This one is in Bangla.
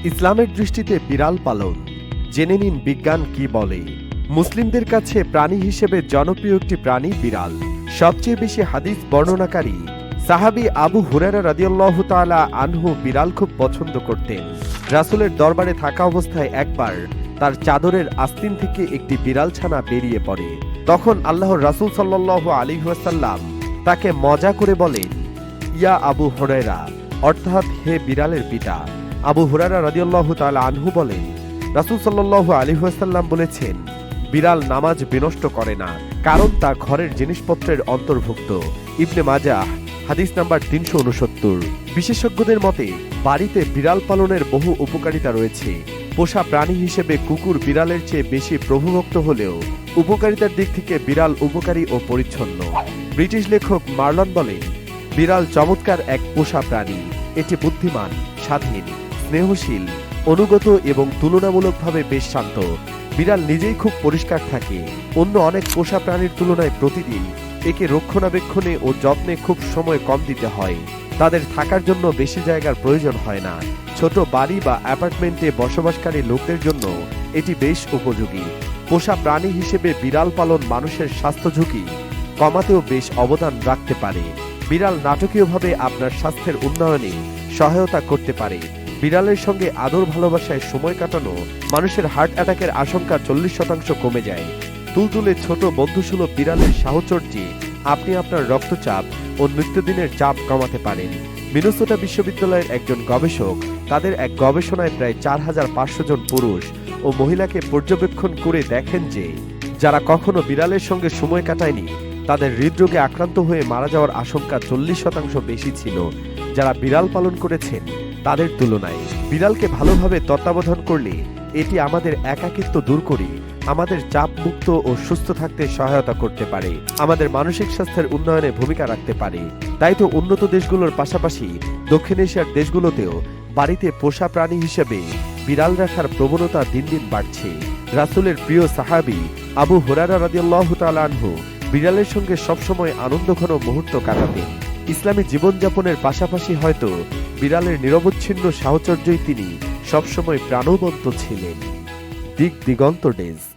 ইসলামের দৃষ্টিতে বিড়াল পালন জেনে নিন বিজ্ঞান কি বলে। মুসলিমদের কাছে প্রাণী হিসেবে জনপ্রিয় একটি প্রাণী বিড়াল। সবচেয়ে বেশি হাদিস বর্ণনাকারী সাহাবী আবু হুরায়রা রাদিয়াল্লাহু তাআলা আনহু বিড়াল খুব পছন্দ করতেন। রাসূলের দরবারে থাকা অবস্থায় একবার তার চাদরের আস্তিন থেকে একটি বিড়াল ছানা বেরিয়ে পড়ে। তখন আল্লাহর রাসূল সাল্লাল্লাহু আলাইহি ওয়াসাল্লাম তাকে মজা করে বলেন, ইয়া আবু হুরায়রা, অর্থাৎ হে বিড়ালের পিতা। আবু হুরায়রা রাদিয়াল্লাহু তাআলা আনহু বলেন, রাসূল সাল্লাল্লাহু আলাইহি ওয়াসাল্লাম বলেছেন, বিড়াল নামাজ বিনষ্ট করে না, কারণ তা ঘরের জিনিসপত্রের অন্তর্ভুক্ত। ইবনে মাজাহ হাদিস নাম্বার 369। বিশেষজ্ঞদের মতে বাড়িতে বিড়াল পালনের বহু উপকারিতা রয়েছে। পোষা প্রাণী হিসেবে কুকুর বিড়ালের চেয়ে বেশি প্রভুভক্ত হলেও উপকারিতার দিক থেকে বিড়াল উপকারী ও পরিচ্ছন্ন। ব্রিটিশ লেখক মার্লন বলেন, বিড়াল চমৎকার এক পোষা প্রাণী। এটি বুদ্ধিমান, স্বাধীন, স্নেহশীল, অনুগত এবং তুলনামূলকভাবে বেশ শান্ত। বিড়াল নিজেই খুব পরিষ্কার থাকে। অন্য অনেক পোষা প্রাণীর তুলনায় প্রতিদিন একে রক্ষণাবেক্ষণে ও যত্নে খুব সময় কম দিতে হয়। তাদের থাকার জন্য বেশি জায়গার প্রয়োজন হয় না। ছোট বাড়ি বা অ্যাপার্টমেন্টে বসবাসকারী লোকদের জন্য এটি বেশ উপযোগী। পোষা প্রাণী হিসেবে বিড়াল পালন মানুষের স্বাস্থ্য ঝুঁকি কমাতেও বেশ অবদান রাখতে পারে। বিড়াল নাটকীয়ভাবে আপনার স্বাস্থ্যের উন্নয়নে সহায়তা করতে পারে। বিড়ালের সঙ্গে আদর ভালোবাসায় সময় কাটানো মানুষের হার্ট অ্যাটাকের আশঙ্কা 40% কমে যায়। তুলতুলে ছোট বন্ধুসুলভ বিড়ালের সাহচর্যে আপনি আপনার রক্তচাপ ও নিত্যদিনের চাপ কমাতে পারেন। মিনেসোটা বিশ্ববিদ্যালয়ের একজন গবেষক তাদের এক গবেষণায় প্রায় 4500 জন পুরুষ ও মহিলাকে পর্যবেক্ষণ করে দেখেন যে যারা কখনো বিড়ালের সঙ্গে সময় কাটায়নি তাদের হৃদরোগে আক্রান্ত হয়ে মারা যাওয়ার আশঙ্কা 40% বেশি ছিল যারা বিড়াল পালন করেছেন তাদের তুলনায়। বিড়ালকে ভালোভাবে তত্ত্বাবধান করলে এটি আমাদের একাকিত্ব দূর করে আমাদের চাপ মুক্ত ও সুস্থ থাকতে সহায়তা করতে পারে, আমাদের মানসিক স্বাস্থ্যের উন্নয়নে ভূমিকা রাখতে পারে। তাই তো উন্নত দেশগুলোর পাশাপাশি দক্ষিণ এশিয়ার দেশগুলোতেও বাড়িতে পোষা প্রাণী হিসেবে বিড়াল রাখার প্রবণতা দিন দিন বাড়ছে। রাসূলের প্রিয় সাহাবী আবু হুরায়রা রাদিয়াল্লাহু তাআলা আনহু বিড়ালের সঙ্গে সবসময় আনন্দঘন মুহূর্ত কাটাতেন। ইসলামী জীবনযাপনের পাশাপাশি হয়তো বিড়ালের নিরবচ্ছিন্ন সাহচর্যই তিনি সবসময় প্রাণবন্ত ছিলেন। দিক দিগন্ত ডেস্ক।